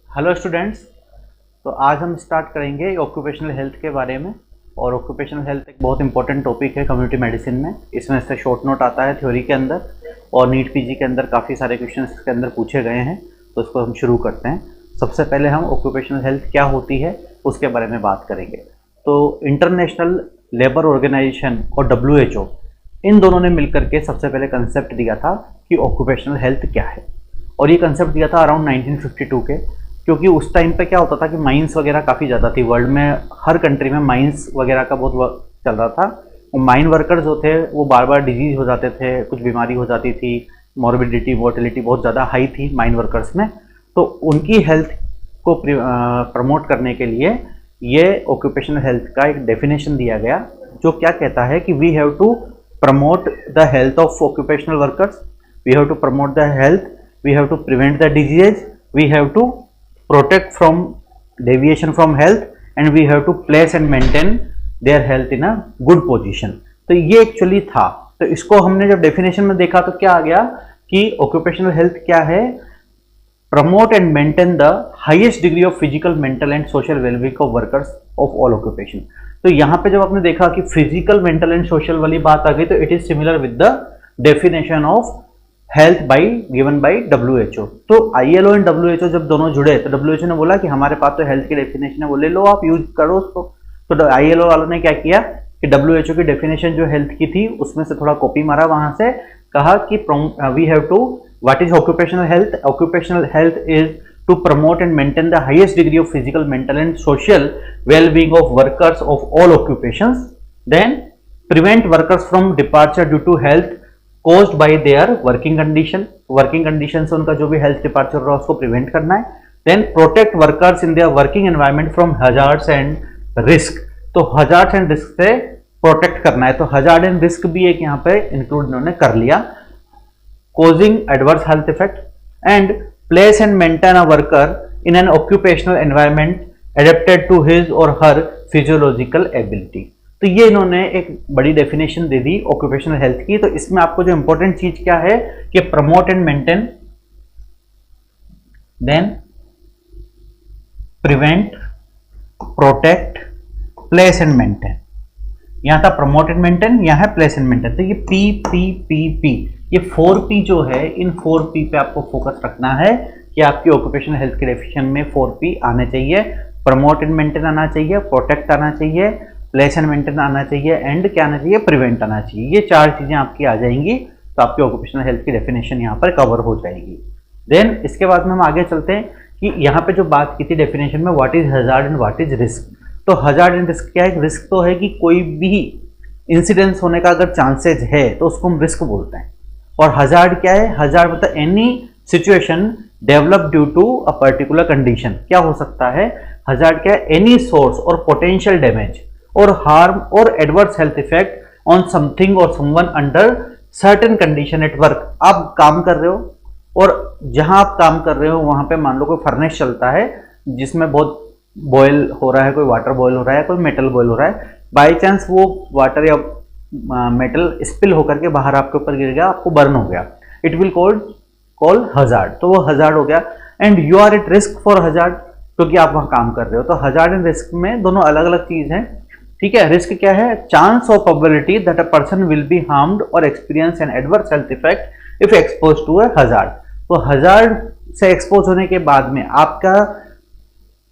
Hello students. तो आज हम स्टार्ट करेंगे ऑक्यूपेशनल हेल्थ के बारे में। और ऑक्यूपेशनल हेल्थ एक बहुत इंपॉर्टेंट टॉपिक है कम्युनिटी मेडिसिन में। इसमें से शॉर्ट नोट आता है थ्योरी के अंदर, और नीट पीजी के अंदर काफ़ी सारे क्वेश्चन इसके अंदर पूछे गए हैं। तो इसको हम शुरू करते हैं। सबसे पहले हम ऑक्यूपेशनल हेल्थ क्या होती है उसके बारे में बात करेंगे। तो इंटरनेशनल लेबर ऑर्गेनाइजेशन और WHO, इन दोनों ने मिलकर के सबसे पहले कंसेप्ट दिया था कि ऑक्यूपेशनल हेल्थ क्या है। और ये कंसेप्ट दिया था अराउंड 1952 के, क्योंकि उस टाइम पे क्या होता था कि माइंस वगैरह काफ़ी ज़्यादा थी वर्ल्ड में। हर कंट्री में माइंस वगैरह का बहुत चल रहा था। माइन वर्कर्स जो थे वो बार बार डिजीज हो जाते थे, कुछ बीमारी हो जाती थी, मॉर्बिडिटी मोर्टेलिटी बहुत ज़्यादा हाई थी माइन वर्कर्स में। तो उनकी हेल्थ को प्रमोट करने के लिए ये ऑक्यूपेशनल हेल्थ का एक डेफिनेशन दिया गया, जो क्या कहता है कि we have to promote the health of occupational workers, we have to promote the health, we have to prevent the disease, we have to protect from deviation from health, and we have to place and maintain their health in a good position। तो ये actually था। तो इसको हमने जब definition में देखा तो क्या आ गया कि ऑक्यूपेशनल हेल्थ क्या है, promote and maintain the highest degree of physical mental and social wellbeing of workers of all occupation. तो यहाँ पे जब आपने देखा कि फिजिकल मेंटल एंड सोशल वाली बात आ गई, तो it is similar with the definition of health given by WHO। तो ILO एंड WHO जब दोनों जुड़े तो WHO ने बोला कि हमारे पास तो हेल्थ की डेफिनेशन है, वो ले लो, आप यूज करो उसको। तो ILO वालों ने क्या किया कि WHO की डेफिनेशन जो हेल्थ की थी उसमें से थोड़ा कॉपी मारा, वहां से कहा कि we have to, what is occupational health? Occupational health is to promote and maintain the highest degree of physical mental and social wellbeing of workers of all occupations, then prevent workers from departure due to health caused by their working condition से उनका जो भी health departure रहा उसको prevent करना है। Then protect workers in their working environment from hazards and risk, तो hazards and risk से प्रोटेक्ट करना है। तो हजार्ड एंड रिस्क भी एक यहाँ पे इंक्लूड इन्होंने कर लिया। Causing adverse health effect and place and maintain a worker in an occupational environment adapted to his or her physiological ability. तो ये इन्होंने एक बड़ी डेफिनेशन दे दी ऑक्यूपेशनल हेल्थ की। तो इसमें आपको जो इंपॉर्टेंट चीज क्या है कि promote and maintain, then prevent, protect, place and maintain. यहां था प्रमोट एंड मेंटेन, यहां है प्लेस एंड मेंटेन। तो ये P, ये 4P जो है, इन 4P पे आपको फोकस रखना है कि आपकी ऑक्यूपेशनल हेल्थ के डेफिनेशन में 4P आने चाहिए। प्रमोट एंड मेंटेन आना चाहिए, प्रोटेक्ट आना चाहिए, प्लेस एंड मेंटेन आना चाहिए, एंड क्या आना चाहिए, प्रिवेंट आना चाहिए। ये 4 चीजें आपकी आ जाएंगी तो आपकी ऑक्यूपेशनल हेल्थ की डेफिनेशन यहाँ पर कवर हो जाएगी। देन इसके बाद में हम आगे चलते हैं कि यहाँ पे जो बात की थी डेफिनेशन में, what is hazard and what is risk. तो हजार्ड एंड रिस्क क्या है? रिस्क तो है कि कोई भी इंसिडेंस होने का अगर चांसेज है तो उसको हम रिस्क बोलते हैं। और हजार्ड क्या है? हजार्ड मतलब any situation develop due to a particular condition. क्या हो सकता है? हजार्ड क्या है? एनी सोर्स और पोटेंशियल डैमेज और हार्म और adverse health effect on something और someone under certain condition at work. आप काम कर रहे हो और जहां आप काम कर रहे हो वहां पे मान लो कोई फर्नेस चलता है जिसमें बहुत बॉयल हो रहा है, कोई वाटर बॉयल हो रहा है, कोई मेटल बॉयल हो रहा है। बाई चांस वो वाटर या मेटल स्पिल होकर के बाहर आपके ऊपर गिर गया, आपको बर्न हो गया, इट विल कॉल हजार्ड। तो वो हजार्ड हो गया। And you are at risk for hazard, क्योंकि आप वहां काम कर रहे हो। तो हजार्ड एंड रिस्क में दोनों अलग अलग चीज है। ठीक है। रिस्क क्या है? चांस और probability that a person will be harmed और experience an adverse health effect if expose to a hazard. तो हजार्ड से एक्सपोज होने के बाद में आपका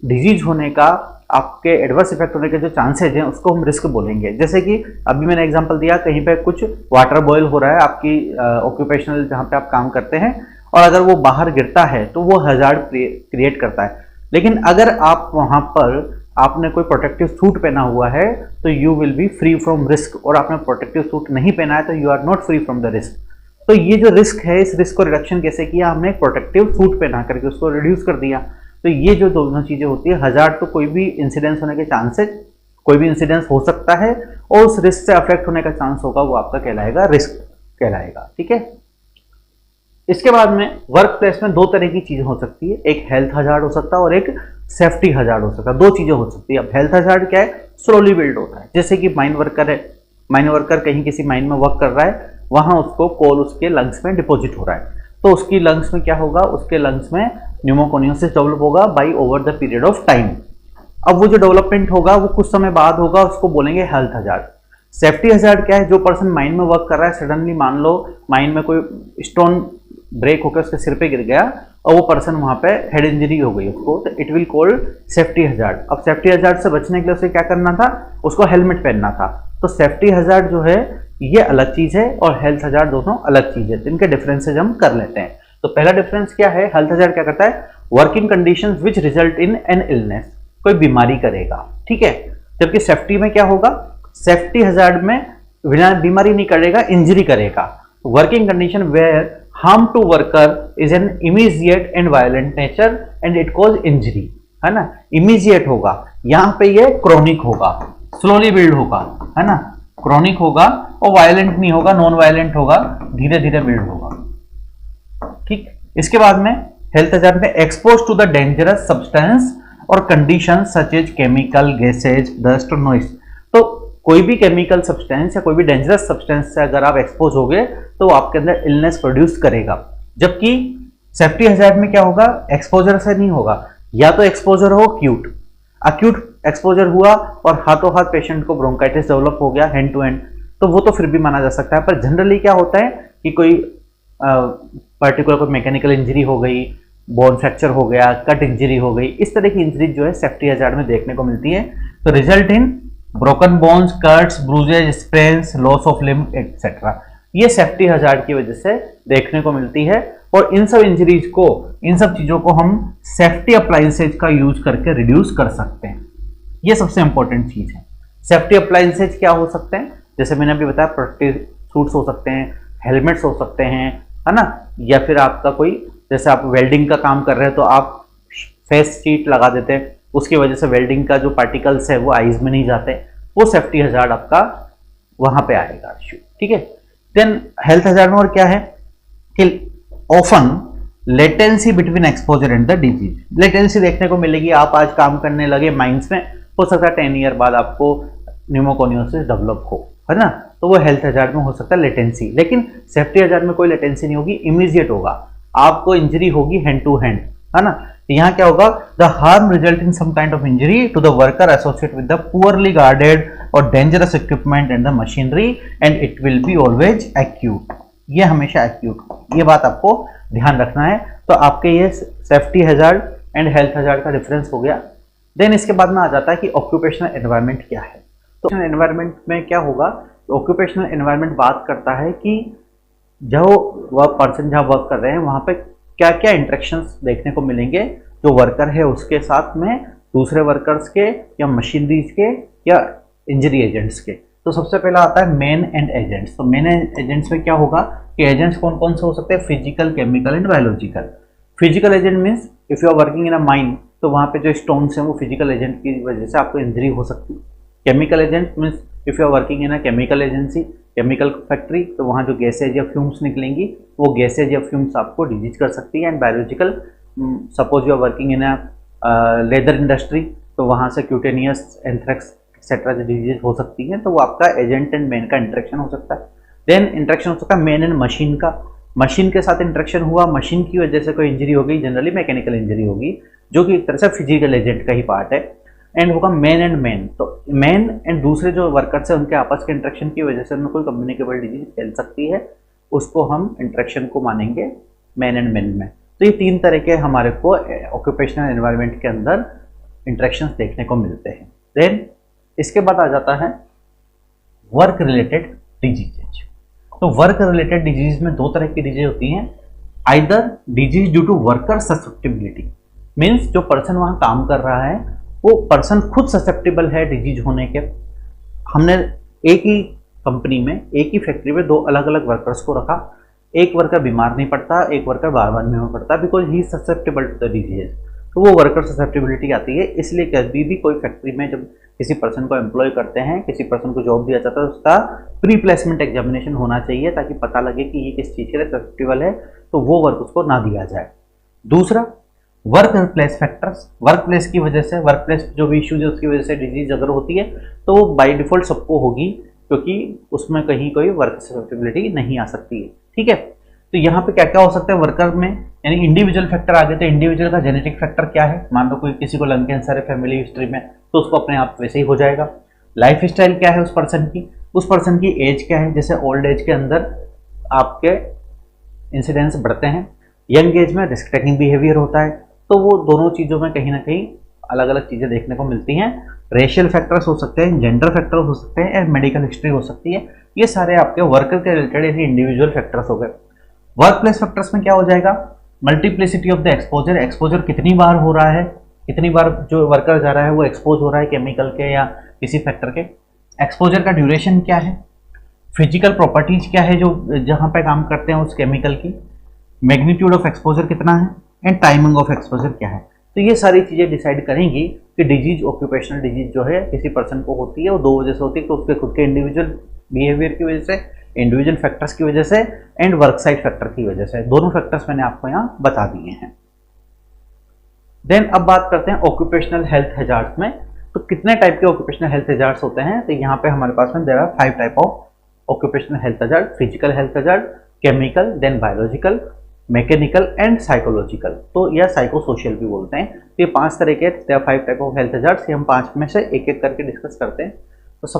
डिजीज होने का, आपके एडवर्स इफेक्ट होने के जो चांसेज हैं उसको हम रिस्क बोलेंगे। जैसे कि अभी मैंने एग्जांपल दिया, कहीं पे कुछ वाटर बॉयल हो रहा है आपकी ऑक्यूपेशनल जहां पे आप काम करते हैं, और अगर वो बाहर गिरता है तो वो हजार्ड क्रिएट करता है। लेकिन अगर आप वहां पर आपने कोई प्रोटेक्टिव सूट पहना हुआ है तो you will be free from risk, और आपने प्रोटेक्टिव सूट नहीं पहना है तो you are not free from the risk. तो ये जो रिस्क है, इस रिस्क को रिडक्शन कैसे किया? हमने एक प्रोटेक्टिव सूट पहना करके उसको रिड्यूस कर दिया। तो ये जो दोनों चीजें होती है, हजार्ड तो कोई भी इंसिडेंस होने के चांसेस, कोई भी इंसिडेंस हो सकता है और उस रिस्क से अफेक्ट होने का चांस होगा, वो आपका कहलाएगा रिस्क कहलाएगा। ठीक है। इसके बाद में वर्क प्लेस में 2 तरह की चीजें हो सकती है, एक हेल्थ हजार्ड हो सकता है और एक सेफ्टी हजार्ड हो सकता है। 2 चीजें हो सकती है। अब हेल्थ हजार्ड क्या है? स्लोली बिल्ड होता है। जैसे कि माइन वर्कर है, माइन वर्कर कहीं किसी माइन में वर्क कर रहा है, वहां उसको कोल उसके लंग्स में डिपॉजिट हो रहा है। तो उसकी लंग्स में क्या होगा, उसके लंग्स में न्यूमोकोनियोसिस डेवलप होगा by over the period of time. अब वो जो डेवलपमेंट होगा वो कुछ समय बाद होगा, उसको बोलेंगे हेल्थ हजार्ड। सेफ्टी हजार्ड क्या है, जो पर्सन माइन में वर्क कर रहा है, सडनली मान लो माइन में कोई स्टोन ब्रेक होकर उसके सिर पे गिर गया और वो पर्सन वहां पे हेड इंजरी हो गई उसको, तो it will called safety hazard. अब सेफ्टी हजार्ड से बचने के लिए उसे क्या करना था, उसको हेलमेट पहनना था। तो सेफ्टी हजार्ड जो है ये अलग चीज है और हेल्थ हजार्ड दोनों अलग चीज है, इनके डिफरेंसेज हम कर लेते हैं। तो पहला डिफरेंस क्या है, हेल्थ हजार्ड क्या करता है, working conditions which result in an illness, कोई बीमारी करेगा, ठीक है। जबकि सेफ्टी में क्या होगा, सेफ्टी हजार्ड में बीमारी नहीं करेगा, इंजरी करेगा। Working condition where harm to worker is an immediate and violent nature and it cause injury, है ना। इमीडिएट होगा, यहां पे ये क्रोनिक होगा, स्लोली बिल्ड होगा, है ना, क्रोनिक होगा और वायलेंट नहीं होगा, नॉन वायलेंट होगा, धीरे धीरे बिल्ड होगा, ठीक। इसके बाद में हेल्थ हजार्ड में expose to the dangerous substance और condition such as chemical, gases, dust और नॉइस। तो कोई भी केमिकल सब्सटेंस या कोई भी डेंजरस सब्सटेंस से अगर आप एक्सपोज हो गए तो वो आपके अंदर इलनेस प्रोड्यूस करेगा। जबकि सेफ्टी हजार्ड में क्या होगा, एक्सपोजर से नहीं होगा, या तो एक्सपोजर हो अक्यूट एक्सपोजर हुआ और हाथों हाथ पेशेंट को ब्रोंकाइटिस डेवलप हो गया हैंड टू हैंड, तो वो तो फिर भी माना जा सकता है। पर जनरली क्या होता है कि कोई पर्टिकुलर कोई मैकेनिकल इंजरी हो गई, बोन फ्रैक्चर हो गया, कट इंजरी हो गई, इस तरह की इंजरी जो है सेफ्टी हजार्ड में देखने को मिलती है। तो result in broken bones, cuts, bruises, sprains, loss of limb etcetera, ये सेफ्टी हजार्ड की वजह से देखने को मिलती है। और इन सब इंजरीज को, इन सब चीजों को हम सेफ्टी अप्लायंसेज का यूज करके रिड्यूस कर सकते हैं। ये सबसे इंपॉर्टेंट चीज है। सेफ्टी अप्लायंसेज क्या हो सकते हैं, जैसे मैंने अभी बताया, प्रोटेक्टिव सूट्स हो सकते हैं, हेलमेट्स हो सकते हैं, है ना, या फिर आपका कोई, जैसे आप वेल्डिंग का काम कर रहे हैं तो आप फेस शीट लगा देते हैं, उसकी वजह से वेल्डिंग का जो पार्टिकल्स है वो आईज में नहीं जाते, वो सेफ्टी हजार्ड आपका वहां पे आएगा, ठीक है। देन हेल्थ हजार्ड में और क्या है कि often latency between exposure and the disease, latency देखने को मिलेगी। आप आज काम करने लगे माइंस में, हो सकता है 10 ईयर बाद आपको न्यूमोकोनियोसिस डेवलप हो, है ना, तो वो हेल्थ हजार्ड में हो सकता है लेटेंसी। लेकिन सेफ्टी हजार्ड में कोई लेटेंसी नहीं होगी, इमीडिएट होगा, आपको इंजरी होगी हैंड टू हैंड, है ना। यहाँ क्या होगा, the harm result in some kind of injury to the worker associate with the poorly guarded और dangerous equipment and the machinery and it will be always acute, ये हमेशा acute, ये बात आपको ध्यान रखना है। तो आपके ये safety hazard and health hazard का डिफरेंस हो गया। देन इसके बाद में आ जाता है कि ऑक्यूपेशनल एनवायरनमेंट क्या है। तो एनवायरनमेंट में क्या होगा, ऑक्यूपेशनल एनवायरनमेंट बात करता है कि जो वर्क पर्सन जहाँ वर्क कर रहे हैं वहाँ पे क्या क्या इंटरेक्शंस देखने को मिलेंगे जो वर्कर है उसके साथ में, दूसरे वर्कर्स के या मशीनरीज के या इंजरी एजेंट्स के। तो सबसे पहला आता है मेन एंड एजेंट्स। तो मेन एजेंट्स में क्या होगा कि एजेंट्स कौन कौन से हो सकते हैं, physical, chemical and biological. Physical agent means if you are working in a mine, तो वहाँ पे जो स्टोन्स हैं वो फिजिकल एजेंट की वजह से आपको इंजरी हो सकती है। Chemical agent means if you are working in a chemical agency, chemical factory, तो वहाँ जो गैसेज या फ्यूम्स निकलेंगी वो गैसेज या फ्यूम्स आपको डिजीज कर सकती है। And biological, suppose you are working in a leather industry, तो वहाँ से क्यूटेनियस, एंथ्रेक्स एक्सेट्रा जो डिजीज हो सकती है, तो वो आपका एजेंट एंड मेन का इंटरेक्शन हो सकता है। देन इंटरेक्शन हो सकता है मेन एंड मशीन का, मशीन के साथ इंटरेक्शन हुआ, मशीन की वजह से कोई इंजरी हो गई, जनरली मैकेनिकल इंजरी होगी जो कि एक तरह से फिजिकल एजेंट का ही पार्ट है। एंड होगा मेन एंड मेन, तो मेन एंड दूसरे जो वर्कर्स हैं उनके आपस के इंटरेक्शन की वजह से उनमें कोई कम्युनिकेबल डिजीज फैल सकती है, उसको हम इंटरेक्शन को मानेंगे मेन एंड मेन में। तो ये तीन तरह के हमारे को ऑक्यूपेशनल एनवायरनमेंट के अंदर इंटरेक्शंस देखने को मिलते हैं। देन इसके बाद आ जाता है वर्क रिलेटेड डिजीज। तो वर्क रिलेटेड डिजीज में दो तरह की डिजीज होती हैं, either disease due to worker susceptibility, means जो पर्सन वहाँ काम कर रहा है वो पर्सन खुद ससेप्टिबल है डिजीज होने के। हमने एक ही कंपनी में, एक ही फैक्ट्री में दो अलग अलग वर्कर्स को रखा, एक वर्कर बीमार नहीं पड़ता, एक वर्कर बार बार बीमार पड़ता, because he susceptible to the disease, तो वो वर्कर ससेप्टिबिलिटी आती है। इसलिए कभी भी कोई फैक्ट्री में जब किसी पर्सन को एम्प्लॉय करते हैं, किसी पर्सन को जॉब दिया जाता है, उसका प्री प्लेसमेंट एग्जामिनेशन होना चाहिए ताकि पता लगे कि ये किस चीज़ के लिए ससेप्टिबल है, तो वो वर्क उसको ना दिया जाए। दूसरा work place factors, work place की वजह से, वर्क प्लेस जो भी इश्यूज है उसकी वजह से डिजीज अगर होती है तो वो बाय डिफॉल्ट सबको होगी, क्योंकि उसमें कहीं कोई वर्क ससेप्टिबिलिटी नहीं आ सकती है, ठीक है। तो यहाँ पे क्या क्या हो सकता है वर्कर में, यानी इंडिविजुअल फैक्टर आ गए। तो इंडिविजुअल का जेनेटिक फैक्टर क्या है, मान लो कोई किसी को लंग कैंसर है फैमिली हिस्ट्री में, तो उसको अपने आप वैसे ही हो जाएगा। लाइफ स्टाइल क्या है उस पर्सन की एज क्या है, जैसे ओल्ड एज के अंदर आपके इंसिडेंस बढ़ते हैं, यंग एज में रिस्क टेकिंग बिहेवियर होता है। तो वो दोनों चीज़ों में कहीं ना कहीं अलग अलग चीज़ें देखने को मिलती हैं। रेशियल फैक्टर्स हो सकते हैं, जेंडर फैक्टर्स हो सकते हैं, एंड मेडिकल हिस्ट्री हो सकती है। ये सारे आपके वर्कर के रिलेटेड यानी इंडिविजुअल फैक्टर्स हो गए। वर्क प्लेस फैक्टर्स में क्या हो जाएगा, multiplicity of the exposure, exposure कितनी बार हो रहा है, कितनी बार जो वर्कर जा रहा है वो एक्सपोज हो रहा है केमिकल के या किसी फैक्टर के, एक्सपोजर का ड्यूरेशन क्या है, फिजिकल प्रॉपर्टीज क्या है जो जहाँ पे काम करते हैं उस केमिकल की, मैग्नीट्यूड ऑफ एक्सपोजर कितना है, एंड टाइमिंग ऑफ एक्सपोजर क्या है। तो ये सारी चीज़ें डिसाइड करेंगी कि डिजीज, ऑक्यूपेशनल डिजीज जो है किसी पर्सन को होती है वो दो वजह से होती है, तो उसके खुद के इंडिविजुअल बिहेवियर की वजह से, इंडिविजुअल फैक्टर्स की वजह से, एंड वर्क साइट फैक्टर की वजह से। दोनों फैक्टर्स मैंने आपको यहाँ बता दिए हैं। देन अब बात करते हैं ऑक्यूपेशनल हेल्थ हैजार्ड्स में। तो कितने टाइप के ऑक्यूपेशनल हेल्थ हैजार्ड्स होते हैं, तो यहाँ पे हमारे पास में there are 5 type of occupational health hazard, physical health hazard, chemical, then biological, mechanical and psychological, तो या साइकोसोशियल भी बोलते हैं। तो ये 5 तरह के 5 टाइप ऑफ हेल्थ हैजार्ड्स, हम 5 में से एक एक करके डिस्कस करते हैं। तो सब